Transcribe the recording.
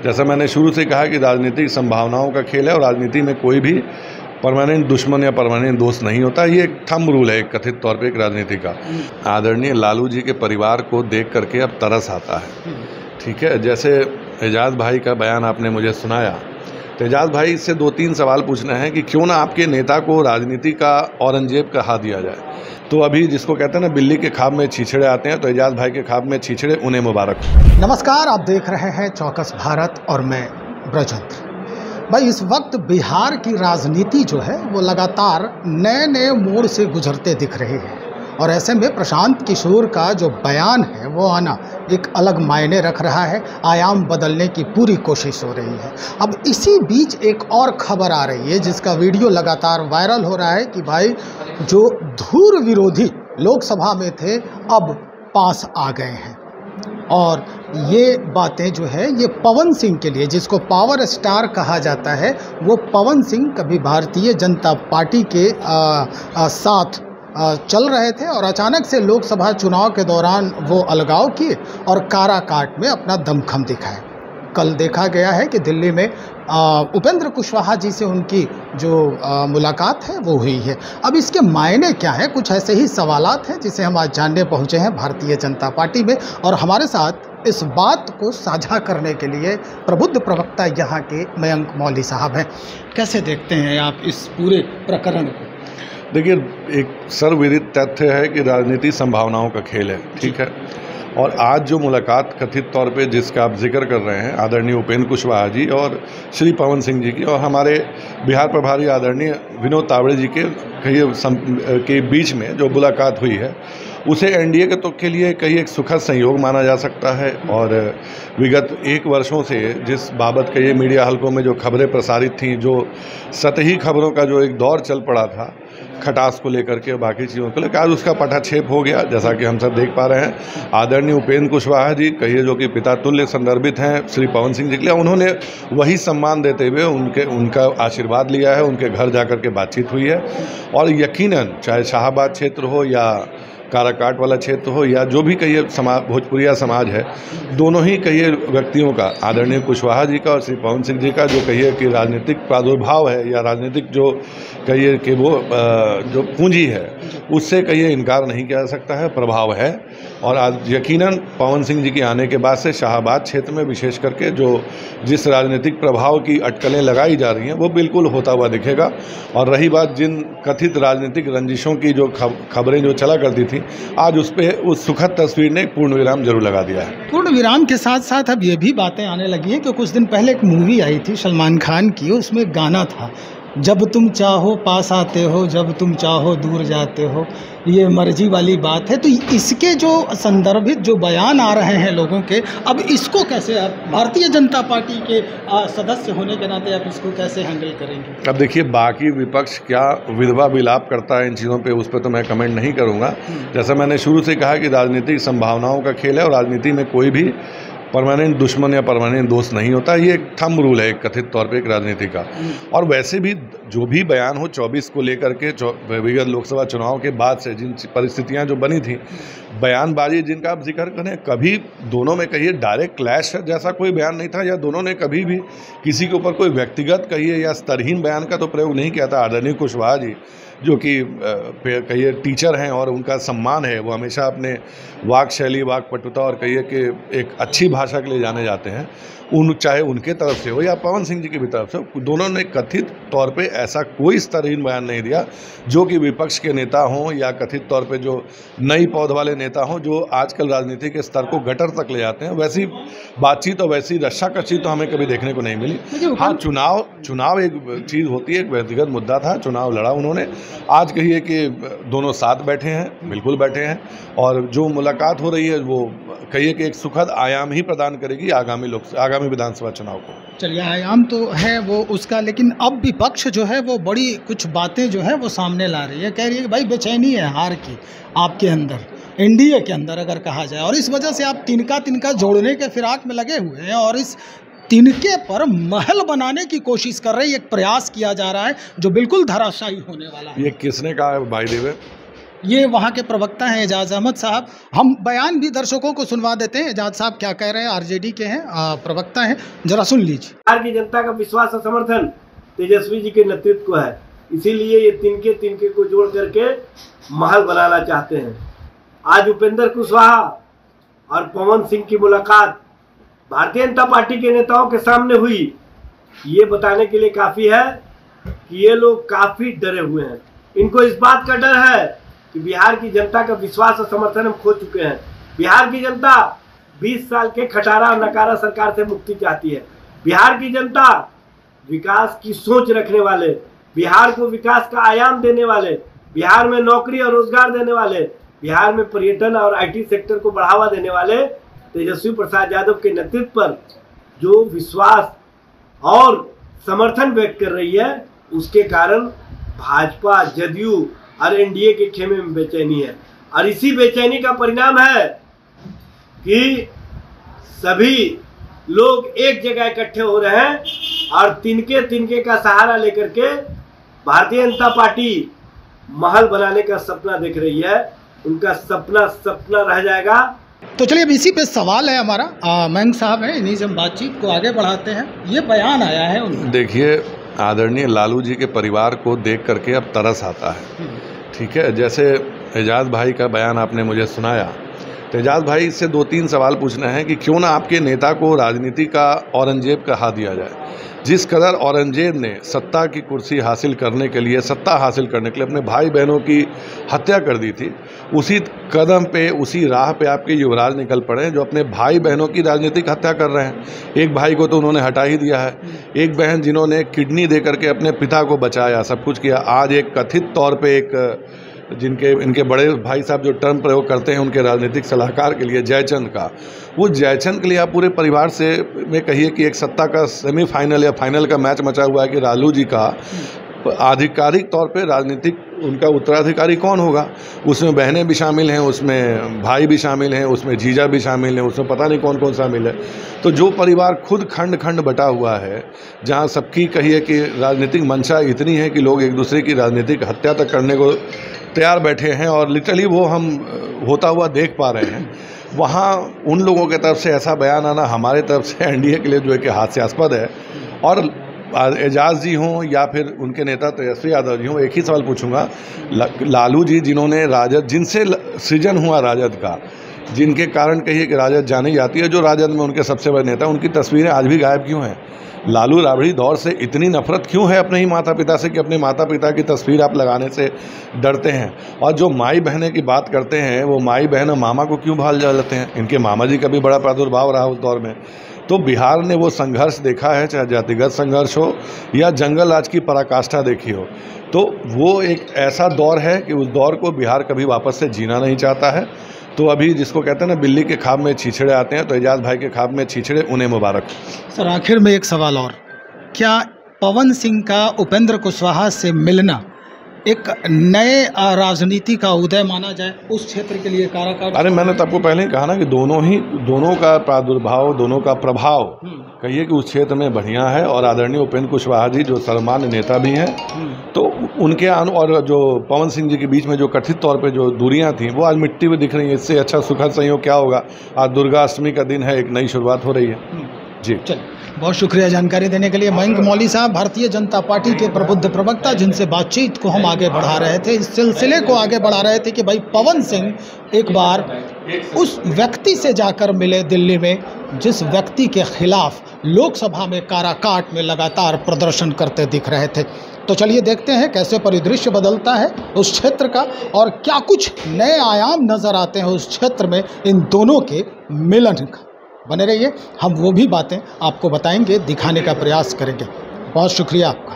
जैसा मैंने शुरू से कहा कि राजनीतिक संभावनाओं का खेल है और राजनीति में कोई भी परमानेंट दुश्मन या परमानेंट दोस्त नहीं होता। ये एक थंब रूल है, एक कथित तौर पे एक राजनीति का। आदरणीय लालू जी के परिवार को देख करके अब तरस आता है। ठीक है, जैसे एजाज भाई का बयान आपने मुझे सुनाया, तो एजाज भाई से 2-3 सवाल पूछना है कि क्यों ना आपके नेता को राजनीति का औरंगजेब कहा दिया जाए। तो अभी जिसको कहते हैं ना बिल्ली के खाब में छीछड़े आते हैं, तो एजाज भाई के खाब में छीछड़े उन्हें मुबारक। नमस्कार, आप देख रहे हैं चौकस भारत और मैं ब्रजेंद्र। भाई, इस वक्त बिहार की राजनीति जो है वो लगातार नए नए मोड़ से गुजरते दिख रही है और ऐसे में प्रशांत किशोर का जो बयान है वो आना एक अलग मायने रख रहा है, आयाम बदलने की पूरी कोशिश हो रही है। अब इसी बीच एक और खबर आ रही है जिसका वीडियो लगातार वायरल हो रहा है कि भाई जो धुर विरोधी लोकसभा में थे अब पास आ गए हैं। और ये बातें जो है ये पवन सिंह के लिए, जिसको पावर स्टार कहा जाता है, वो पवन सिंह कभी भारतीय जनता पार्टी के साथ चल रहे थे और अचानक से लोकसभा चुनाव के दौरान वो अलगाव किए और काराकाट में अपना दमखम दिखाए। कल देखा गया है कि दिल्ली में उपेंद्र कुशवाहा जी से उनकी जो मुलाकात है वो हुई है। अब इसके मायने क्या हैं, कुछ ऐसे ही सवालात हैं जिसे हम आज जानने पहुंचे हैं भारतीय जनता पार्टी में। और हमारे साथ इस बात को साझा करने के लिए प्रबुद्ध प्रवक्ता यहाँ के मयंक मौली साहब हैं। कैसे देखते हैं आप इस पूरे प्रकरण को? देखिए, एक सर्वविदित तथ्य है कि राजनीति संभावनाओं का खेल है। ठीक है, और आज जो मुलाकात कथित तौर पे जिसका आप जिक्र कर रहे हैं, आदरणीय उपेंद्र कुशवाहा जी और श्री पवन सिंह जी की और हमारे बिहार प्रभारी आदरणीय विनोद तावड़े जी के बीच में जो मुलाकात हुई है, उसे एनडीए के लिए कहीं एक सुखद संयोग माना जा सकता है। और विगत 1 वर्षों से जिस बाबत के ये मीडिया हलकों में जो खबरें प्रसारित थीं, जो सतही खबरों का जो एक दौर चल पड़ा था खटास को लेकर के, बाकी चीज़ों को लेकर, आज उसका पटाक्षेप हो गया, जैसा कि हम सब देख पा रहे हैं। आदरणीय उपेंद्र कुशवाहा जी कहिए जो कि पिता तुल्य संदर्भित हैं श्री पवन सिंह जी के लिए, उन्होंने वही सम्मान देते हुए उनका आशीर्वाद लिया है, उनके घर जाकर के बातचीत हुई है। और यकीनन चाहे शाहबाद क्षेत्र हो या काराकाट वाला क्षेत्र हो या जो भी कहिए समाज, भोजपुरिया समाज है, दोनों ही कहिए व्यक्तियों का, आदरणीय कुशवाहा जी का और श्री पवन सिंह जी का जो कहिए कि राजनीतिक प्रादुर्भाव है या राजनीतिक जो कहिए कि वो जो पूंजी है, उससे कहिए इनकार नहीं किया जा सकता है, प्रभाव है। और आज यकीनन पवन सिंह जी के आने के बाद से शाहबाद क्षेत्र में विशेष करके जिस राजनीतिक प्रभाव की अटकलें लगाई जा रही हैं वो बिल्कुल होता हुआ दिखेगा। और रही बात जिन कथित राजनीतिक रंजिशों की जो खबरें जो चला करती थी, आज उस सुखद तस्वीर ने पूर्ण विराम जरूर लगा दिया है। पूर्ण विराम के साथ साथ अब ये भी बातें आने लगी हैं कि कुछ दिन पहले एक मूवी आई थी सलमान खान की, उसमें गाना था, जब तुम चाहो पास आते हो, जब तुम चाहो दूर जाते हो, ये मर्जी वाली बात है। तो इसके जो संदर्भित जो बयान आ रहे हैं लोगों के, अब इसको कैसे आप भारतीय जनता पार्टी के सदस्य होने के नाते आप इसको कैसे हैंडल करेंगे? अब देखिए, बाकी विपक्ष क्या विधवा विलाप करता है इन चीज़ों पे, उस पर तो मैं कमेंट नहीं करूँगा। जैसा मैंने शुरू से कहा कि राजनीतिक संभावनाओं का खेल है और राजनीति में कोई भी परमानेंट दुश्मन या परमानेंट दोस्त नहीं होता। ये एक थंब रूल है, एक कथित तौर पे एक राजनीति का। और वैसे भी जो भी बयान हो 24 को लेकर के, विगत लोकसभा चुनाव के बाद से जिन परिस्थितियां जो बनी थी, बयानबाजी जिनका आप जिक्र करें, कभी दोनों में कहिए डायरेक्ट क्लैश जैसा कोई बयान नहीं था, या दोनों ने कभी भी किसी के ऊपर कोई व्यक्तिगत कहिए या स्तरहीन बयान का तो प्रयोग नहीं किया था। आदरणीय कुशवाहा जी जो कि कहिए टीचर हैं और उनका सम्मान है, वो हमेशा अपने वाक शैली, वाक पटुता और कहिए कि एक अच्छी भाषा के लिए जाने जाते हैं। चाहे उनके तरफ से हो या पवन सिंह जी की भी तरफ से, दोनों ने कथित तौर पे ऐसा कोई स्तरहीन बयान नहीं दिया जो कि विपक्ष के नेता हों या कथित तौर पे जो नई पौध वाले नेता हों, जो आजकल राजनीति के स्तर को गटर तक ले जाते हैं। वैसी बातचीत और वैसी रस्साकशी तो हमें कभी देखने को नहीं मिली। हाँ, चुनाव एक चीज़ होती है, एक व्यक्तिगत मुद्दा था, चुनाव लड़ा उन्होंने। आज कहिए कि दोनों साथ बैठे हैं, बिल्कुल बैठे हैं, और जो मुलाकात हो रही है वो कहिए कि एक सुखद आयाम ही प्रदान करेगी आगामी विधानसभा चुनाव को। चलिए, आयाम तो है वो उसका, लेकिन अब विपक्ष जो है वो बड़ी कुछ बातें जो है वो सामने ला रही है, कह रही है कि भाई बेचैनी है हार की आपके अंदर, एनडीए के अंदर अगर कहा जाए, और इस वजह से आप तिनका जोड़ने के फिराक में लगे हुए हैं और इस तिनके पर महल बनाने की कोशिश कर रहे हैं। एक प्रयास किया जा रहा है जो बिल्कुल धराशायी होने वाला है। ये किसने कहा है भाई देवे? ये वहाँ के प्रवक्ता हैं एजाज अहमद साहब। हम बयान भी दर्शकों को सुनवा देते हैं, एजाज साहब क्या कह रहे हैं, आरजेडी के हैं, प्रवक्ता हैं, जरा सुन लीजिए। बिहार की जनता का विश्वास और समर्थन तेजस्वी जी के नेतृत्व को है, इसीलिए ये तिनके को जोड़ करके महल बनाना चाहते हैं। आज उपेंद्र कुशवाहा और पवन सिंह की मुलाकात भारतीय जनता पार्टी के नेताओं के सामने हुई, ये बताने के लिए काफी है कि ये लोग काफी डरे हुए हैं। इनको इस बात का डर है कि बिहार की जनता का विश्वास और समर्थन हम खो चुके हैं। बिहार की जनता 20 साल के खटारा और नकारा सरकार से मुक्ति चाहती है। बिहार की जनता विकास की सोच रखने वाले, बिहार को विकास का आयाम देने वाले, बिहार में नौकरी और रोजगार देने वाले, बिहार में पर्यटन और आईटी सेक्टर को बढ़ावा देने वाले तेजस्वी प्रसाद यादव के नेतृत्व पर जो विश्वास और समर्थन व्यक्त कर रही है, उसके कारण भाजपा, जदयू और एनडीए के खेमे में बेचैनी है। और इसी बेचैनी का परिणाम है कि सभी लोग एक जगह इकट्ठे हो रहे हैं और तिनके का सहारा लेकर के भारतीय जनता पार्टी महल बनाने का सपना देख रही है। उनका सपना रह जाएगा। तो चलिए अब इसी पे सवाल है हमारा, मयंक साहब हैं, इन्हीं से हम बातचीत को आगे बढ़ाते हैं। ये बयान आया है उनका। देखिए, आदरणीय लालू जी के परिवार को देख करके अब तरस आता है। ठीक है, जैसे एजाज भाई का बयान आपने मुझे सुनाया, तो एजाज भाई से 2-3 सवाल पूछना है कि क्यों ना आपके नेता को राजनीति का औरंगजेब कहा दिया जाए। जिस कदर औरंगजेब ने सत्ता की कुर्सी हासिल करने के लिए, सत्ता हासिल करने के लिए अपने भाई बहनों की हत्या कर दी थी, उसी कदम पे, उसी राह पे आपके युवराज निकल पड़े हैं जो अपने भाई बहनों की राजनीतिक हत्या कर रहे हैं। एक भाई को तो उन्होंने हटा ही दिया है, एक बहन जिन्होंने किडनी दे करके अपने पिता को बचाया, सब कुछ किया, आज एक कथित तौर पे एक इनके बड़े भाई साहब जो टर्म प्रयोग करते हैं उनके राजनीतिक सलाहकार के लिए, जयचंद का, वो जयचंद के लिए आप पूरे परिवार से में कहिए कि एक सत्ता का सेमीफाइनल या फाइनल का मैच मचा हुआ है कि लालू जी का आधिकारिक तौर पे राजनीतिक उनका उत्तराधिकारी कौन होगा। उसमें बहनें भी शामिल हैं, उसमें भाई भी शामिल हैं, उसमें जीजा भी शामिल हैं, उसमें पता नहीं कौन कौन शामिल है। तो जो परिवार खुद खंड खंड बटा हुआ है, जहाँ सबकी कहिए कि राजनीतिक मंशा इतनी है कि लोग एक दूसरे की राजनीतिक हत्या तक करने को तैयार बैठे हैं और लिटरली वो हम होता हुआ देख पा रहे हैं, वहाँ उन लोगों की तरफ से ऐसा बयान आना हमारे तरफ से एनडीए के लिए जो है कि हास्यास्पद है। और एजाज जी हों या फिर उनके नेता तेजस्वी यादव जी हों, एक ही सवाल पूछूंगा, लालू जी जिन्होंने राजद, जिनसे सृजन हुआ राजद का, जिनके कारण कहिए कि राजद जानी जाती है, जो राजद में उनके सबसे बड़े नेता, उनकी तस्वीरें आज भी गायब क्यों हैं? लालू राबड़ी दौर से इतनी नफरत क्यों है अपने ही माता पिता से कि अपने माता पिता की तस्वीर आप लगाने से डरते हैं? और जो माई बहनें की बात करते हैं, वो माई बहन और मामा को क्यों भाल जाते हैं? इनके मामा जी का भी बड़ा प्रादुर्भाव रहा उस दौर में। तो बिहार ने वो संघर्ष देखा है, चाहे जातिगत संघर्ष हो या जंगल राज की पराकाष्ठा देखी हो, तो वो एक ऐसा दौर है कि उस दौर को बिहार कभी वापस से जीना नहीं चाहता है। तो अभी जिसको कहते हैं ना, बिल्ली के खाब में छीछड़े आते हैं, तो एजाज भाई के खाब में छीछड़े, उन्हें मुबारक। सर आखिर में एक सवाल और, क्या पवन सिंह का उपेंद्र कुशवाहा से मिलना एक नए राजनीति का उदय माना जाए उस क्षेत्र के लिए काराकाट? अरे मैंने तो आपको पहले ही कहा ना कि दोनों का प्रादुर्भाव, दोनों का प्रभाव कहिए कि उस क्षेत्र में बढ़िया है। और आदरणीय उपेंद्र कुशवाहा जी जो सर्वमान्य नेता भी हैं, तो उनके और जो पवन सिंह जी के बीच में जो कथित तौर पे जो दूरियां थी, वो आज मिट्टी में दिख रही हैं। इससे अच्छा सुखद संयोग क्या होगा? आज दुर्गा अष्टमी का दिन है, एक नई शुरुआत हो रही है। जी चलिए, बहुत शुक्रिया जानकारी देने के लिए मयंक मौली साहब, भारतीय जनता पार्टी के प्रबुद्ध प्रवक्ता, जिनसे बातचीत को हम आगे बढ़ा रहे थे, इस सिलसिले को आगे बढ़ा रहे थे कि भाई पवन सिंह एक बार उस व्यक्ति से जाकर मिले दिल्ली में जिस व्यक्ति के खिलाफ लोकसभा में काराकाट में लगातार प्रदर्शन करते दिख रहे थे। तो चलिए देखते हैं कैसे परिदृश्य बदलता है उस क्षेत्र का और क्या कुछ नए आयाम नजर आते हैं उस क्षेत्र में इन दोनों के मिलन का। बने रहिए, हम वो भी बातें आपको बताएंगे, दिखाने का प्रयास करेंगे। बहुत शुक्रिया आपका।